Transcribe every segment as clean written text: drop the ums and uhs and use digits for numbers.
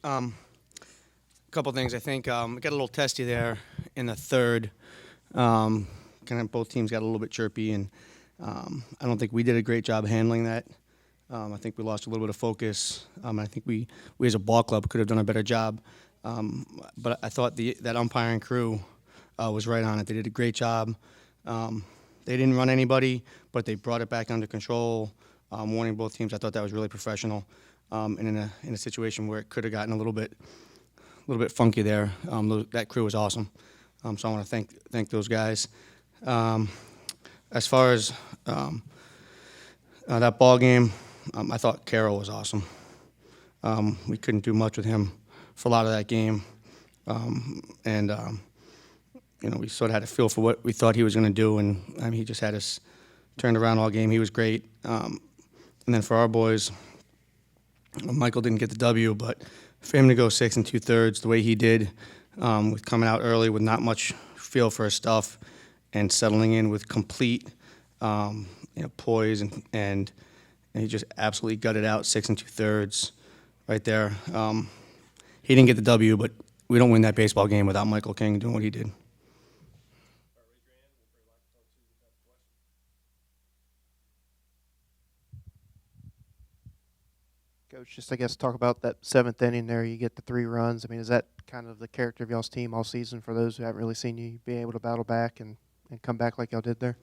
A couple things. I think it got a little testy there in the third. Kind of both teams got a little bit chirpy, and I don't think we did a great job handling that. I think we lost a little bit of focus. I think we as a ball club could have done a better job. But I thought that umpiring crew was right on it. They did a great job. They didn't run anybody, but they brought it back under control, warning both teams. I thought that was really professional. And in a situation where it could have gotten a little bit funky there, that crew was awesome. So I want to thank those guys. As far as that ball game, I thought Carroll was awesome. We couldn't do much with him for a lot of that game, and we sort of had a feel for what we thought he was going to do, and he just had us turned around all game. He was great. And then for our boys, Michael didn't get the W, but for him to go 6 2/3 the way he did, with coming out early with not much feel for his stuff, and settling in with complete poise, and he just absolutely gutted out 6 2/3 right there. He didn't get the W, but we don't win that baseball game without Michael King doing what he did. Coach, just I guess talk about that seventh inning there. You get the 3 runs. I mean, is that kind of the character of y'all's team all season for those who haven't really seen you be able to battle back and come back like y'all did there?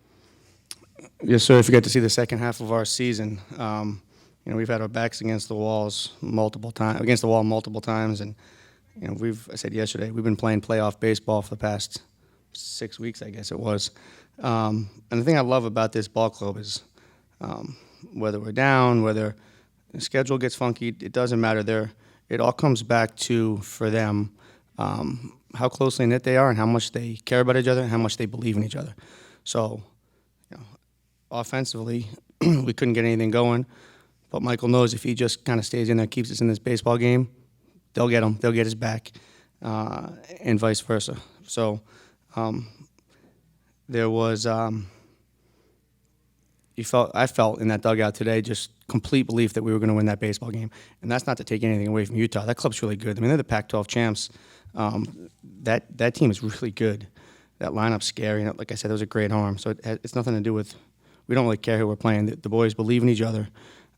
Yes, sir. If you get to see the second half of our season, we've had our backs against the wall multiple times, and I said yesterday, we've been playing playoff baseball for the past 6 weeks, I guess it was. And the thing I love about this ball club is, whether we're down, whether the schedule gets funky, it doesn't matter. It all comes back to, for them, how closely knit they are and how much they care about each other and how much they believe in each other. So, offensively, we couldn't get anything going, but Michael knows if he just kind of stays in there, keeps us in this baseball game, they'll get him. They'll get his back, and vice versa. So there was I felt in that dugout today just complete belief that we were going to win that baseball game, and that's not to take anything away from Utah. That club's really good. I mean, they're the Pac-12 champs. That team is really good. That lineup's scary. Like I said, it was a great arm. So it's nothing to do with. We don't really care who we're playing. The boys believe in each other,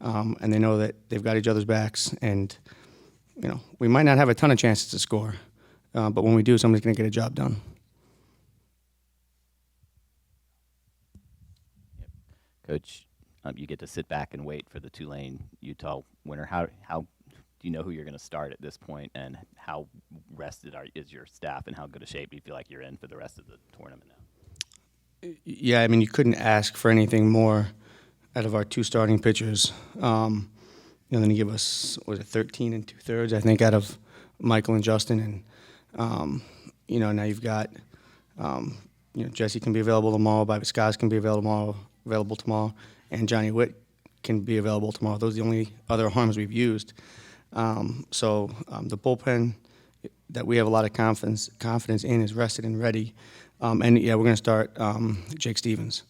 and they know that they've got each other's backs. And we might not have a ton of chances to score, but when we do, somebody's going to get a job done. Coach, you get to sit back and wait for the Tulane Utah winner. How do you know who you're going to start at this point, and how rested is your staff, and how good a shape do you feel like you're in for the rest of the tournament now? Yeah, I mean, you couldn't ask for anything more out of our 2 starting pitchers. Then you give us, 13 2/3, I think, out of Michael and Justin, and now you've got, Jesse can be available tomorrow, Bobby Scott can be available tomorrow, and Johnny Witt can be available tomorrow. Those are the only other arms we've used. So the bullpen that we have a lot of confidence in is rested and ready. And we're going to start Jake Stevens,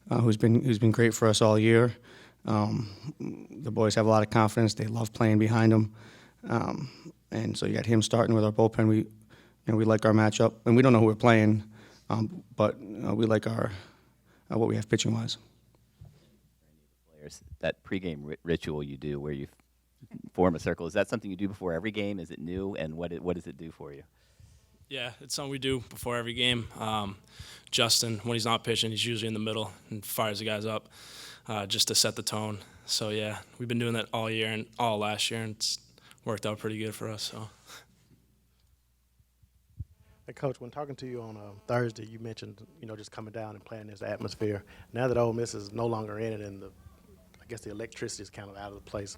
who's been great for us all year. The boys have a lot of confidence. They love playing behind him, and so you got him starting with our bullpen. We like our matchup, and we don't know who we're playing, but we like our what we have pitching wise. That pregame ritual you do, where you form a circle, is that something you do before every game? Is it new, and what does it do for you? Yeah, it's something we do before every game. Justin, when he's not pitching, he's usually in the middle and fires the guys up just to set the tone. So, yeah, we've been doing that all year and all last year, and it's worked out pretty good for us. So. Hey, Coach, when talking to you on Thursday, you mentioned, just coming down and playing this atmosphere. Now that Ole Miss is no longer in it, and I guess the electricity is kind of out of the place,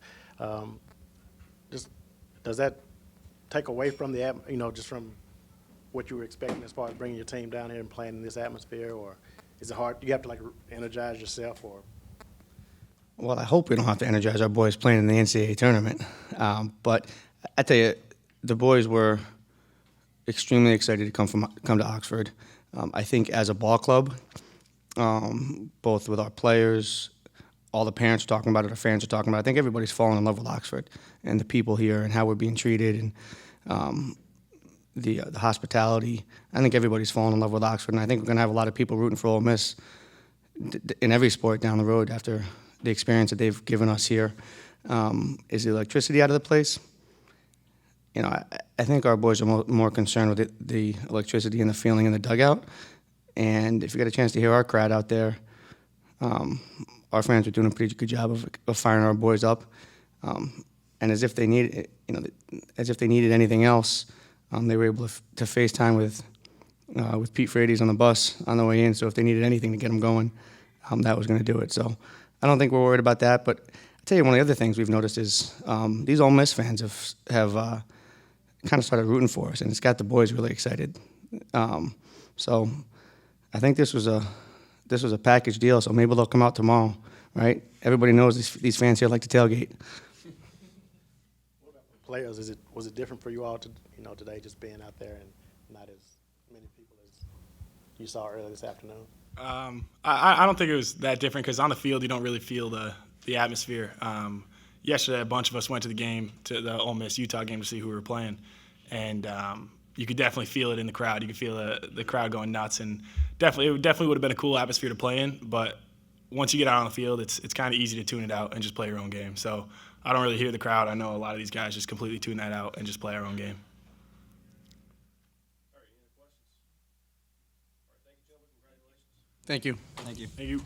does that take away from the just from what you were expecting as far as bringing your team down here and playing in this atmosphere, or is it hard? Do you have to energize yourself, or? Well, I hope we don't have to energize our boys playing in the NCAA tournament. But I tell you, the boys were extremely excited to come to Oxford. I think as a ball club, both with our players, all the parents are talking about it, the fans are talking about it. I think everybody's falling in love with Oxford and the people here and how we're being treated and the hospitality. I think everybody's falling in love with Oxford, and I think we're going to have a lot of people rooting for Ole Miss in every sport down the road after the experience that they've given us here. Is the electricity out of the place? You know, I think our boys are more concerned with the electricity and the feeling in the dugout. And if you get a chance to hear our crowd out there, our fans are doing a pretty good job of firing our boys up. And as if they needed, as if they needed anything else, they were able to FaceTime with Pete Frates on the bus on the way in. So if they needed anything to get them going, that was going to do it. So I don't think we're worried about that. But I'll tell you, one of the other things we've noticed is these Ole Miss fans have kind of started rooting for us, and it's got the boys really excited. So I think this was a package deal. So maybe they'll come out tomorrow, right? Everybody knows these fans here like to tailgate. Players, was it different for you all today, just being out there and not as many people as you saw earlier this afternoon? I don't think it was that different because on the field you don't really feel the atmosphere. Yesterday, a bunch of us went to the game, to the Ole Miss Utah game, to see who we were playing, and you could definitely feel it in the crowd. You could feel the crowd going nuts, and it definitely would have been a cool atmosphere to play in. But once you get out on the field, it's kind of easy to tune it out and just play your own game. So I don't really hear the crowd. I know a lot of these guys just completely tune that out and just play our own game. Thank you. Thank you.